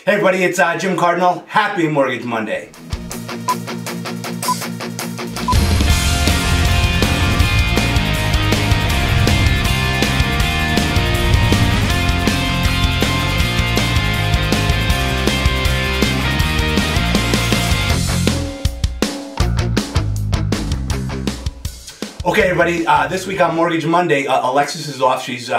Hey everybody, it's Jim Cardinal. Happy Mortgage Monday. Okay everybody, this week on Mortgage Monday, Alexis is off. She's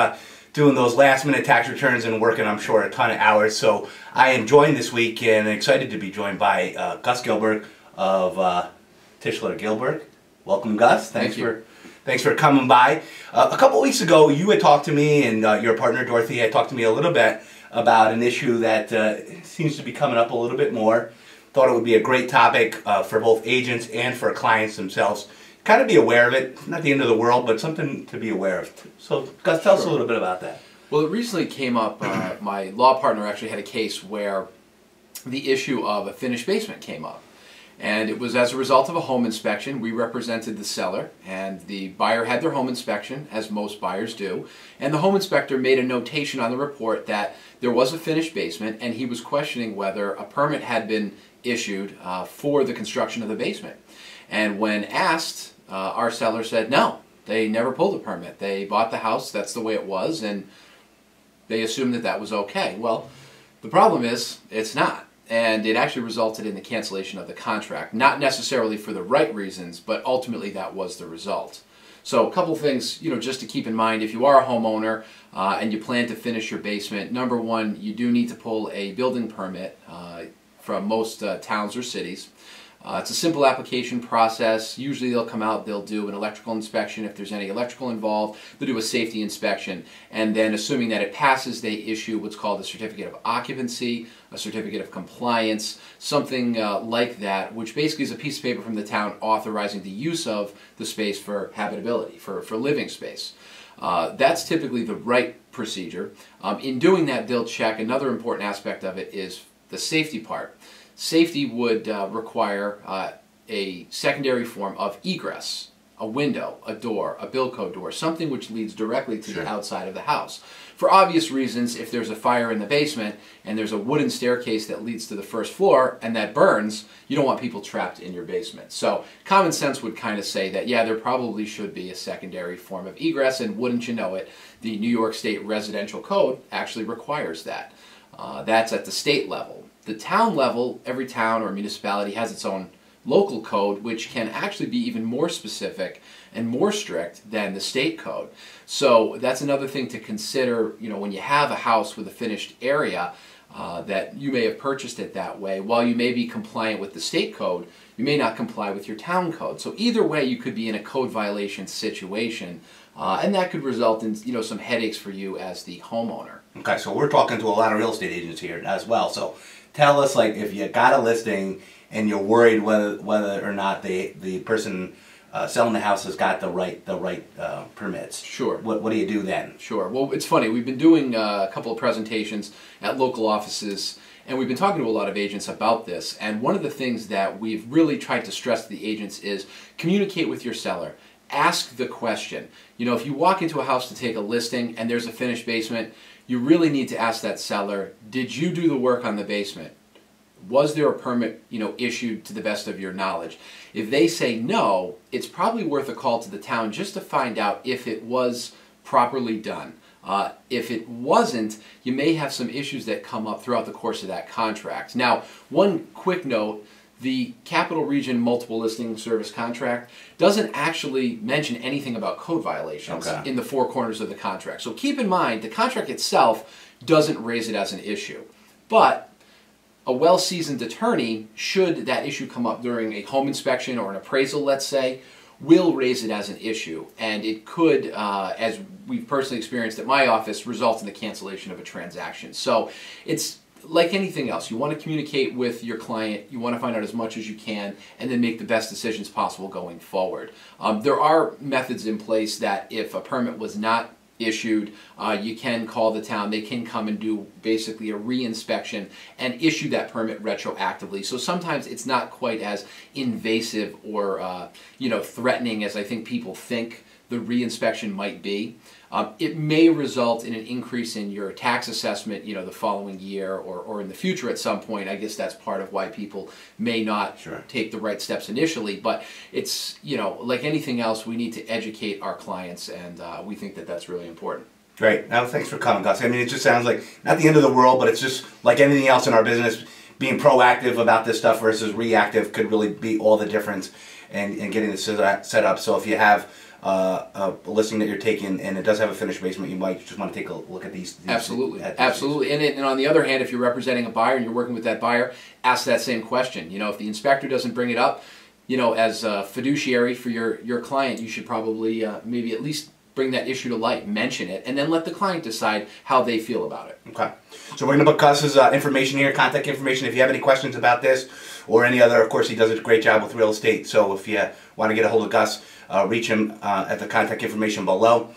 doing those last minute tax returns and working, I'm sure, a ton of hours. So I am joined this week and excited to be joined by Gus Gilbert of Tischler Gilbert. Welcome, Gus. Thanks for coming by. A couple weeks ago, you had talked to me, and your partner Dorothy had talked to me a little bit about an issue that seems to be coming up a little bit more. Thought it would be a great topic for both agents and for clients themselves. Kind of be aware of it. Not the end of the world, but something to be aware of. So, Gus, tell us a little bit about that. Well, it recently came up. My law partner actually had a case where the issue of a finished basement came up. And it was as a result of a home inspection. We represented the seller, and the buyer had their home inspection, as most buyers do. And the home inspector made a notation on the report that there was a finished basement, and he was questioning whether a permit had been issued for the construction of the basement. And when asked, our seller said no, they never pulled a permit. They bought the house, that's the way it was, and they assumed that that was okay. Well, the problem is, it's not. And it actually resulted in the cancellation of the contract. Not necessarily for the right reasons, but ultimately that was the result. So a couple things, just to keep in mind. If you are a homeowner and you plan to finish your basement, number one, you do need to pull a building permit from most towns or cities. It's a simple application process. Usually they'll come out, they'll do an electrical inspection if there's any electrical involved. They'll do a safety inspection, and then assuming that it passes, they issue what's called a certificate of occupancy, a certificate of compliance, something like that, which basically is a piece of paper from the town authorizing the use of the space for habitability, for living space. That's typically the right procedure. In doing that, they'll check. Another important aspect of it is the safety part. Safety would require a secondary form of egress, a window, a door, a Bilco door, something which leads directly to the outside of the house. For obvious reasons, if there's a fire in the basement and there's a wooden staircase that leads to the first floor and that burns, you don't want people trapped in your basement. So common sense would kind of say that, yeah, there probably should be a secondary form of egress, and wouldn't you know it, the New York State Residential Code actually requires that. That's at the state level. The town level, every town or municipality has its own local code, which can actually be even more specific and more strict than the state code. So that's another thing to consider, when you have a house with a finished area, that you may have purchased it that way. While you may be compliant with the state code, you may not comply with your town code. So either way, you could be in a code violation situation, and that could result in some headaches for you as the homeowner. Okay, so we're talking to a lot of real estate agents here as well. So tell us, like, if you got a listing and you're worried whether or not the person selling the house has got the right permits. Sure. What do you do then? Sure. Well, it's funny. We've been doing a couple of presentations at local offices, and we've been talking to a lot of agents about this. And one of the things that we've really tried to stress to the agents is communicate with your seller. Ask the question. If you walk into a house to take a listing and there's a finished basement, you really need to ask that seller, did you do the work on the basement? Was there a permit, issued to the best of your knowledge? If they say no, it's probably worth a call to the town just to find out if it was properly done. If it wasn't, you may have some issues that come up throughout the course of that contract. Now, one quick note, the Capital Region Multiple Listing Service contract doesn't actually mention anything about code violations in the four corners of the contract. So keep in mind, the contract itself doesn't raise it as an issue. But a well-seasoned attorney, should that issue come up during a home inspection or an appraisal, let's say, will raise it as an issue. And it could, as we've personally experienced at my office, result in the cancellation of a transaction. So it's like anything else. You want to communicate with your client, you want to find out as much as you can, and then make the best decisions possible going forward. There are methods in place that if a permit was not issued, you can call the town. They can come and do basically a re-inspection and issue that permit retroactively. So sometimes it's not quite as invasive or threatening as I think people think the reinspection might be. It may result in an increase in your tax assessment, the following year or in the future at some point. I guess that's part of why people may not take the right steps initially. But it's, like anything else, we need to educate our clients, and we think that that's really important. Great. Now, thanks for coming, Gus. I mean, it just sounds like not the end of the world, but it's just like anything else in our business. Being proactive about this stuff versus reactive could really be all the difference in getting this set up. So if you have a listing that you're taking and it does have a finished basement, you might just want to take a look at these. Absolutely. Absolutely. And on the other hand, if you're representing a buyer and you're working with that buyer, ask that same question. If the inspector doesn't bring it up, as a fiduciary for your client, you should probably maybe at least bring that issue to light, mention it, and then let the client decide how they feel about it. Okay. So we're going to put Gus's information here, contact information. If you have any questions about this or any other, of course, he does a great job with real estate. So if you want to get a hold of Gus, reach him at the contact information below.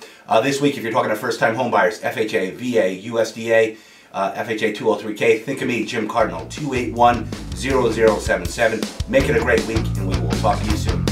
This week, if you're talking to first-time home buyers, FHA, VA, USDA, FHA 203K, think of me, Jim Cardinal, 281-0077. Make it a great week, and we will talk to you soon.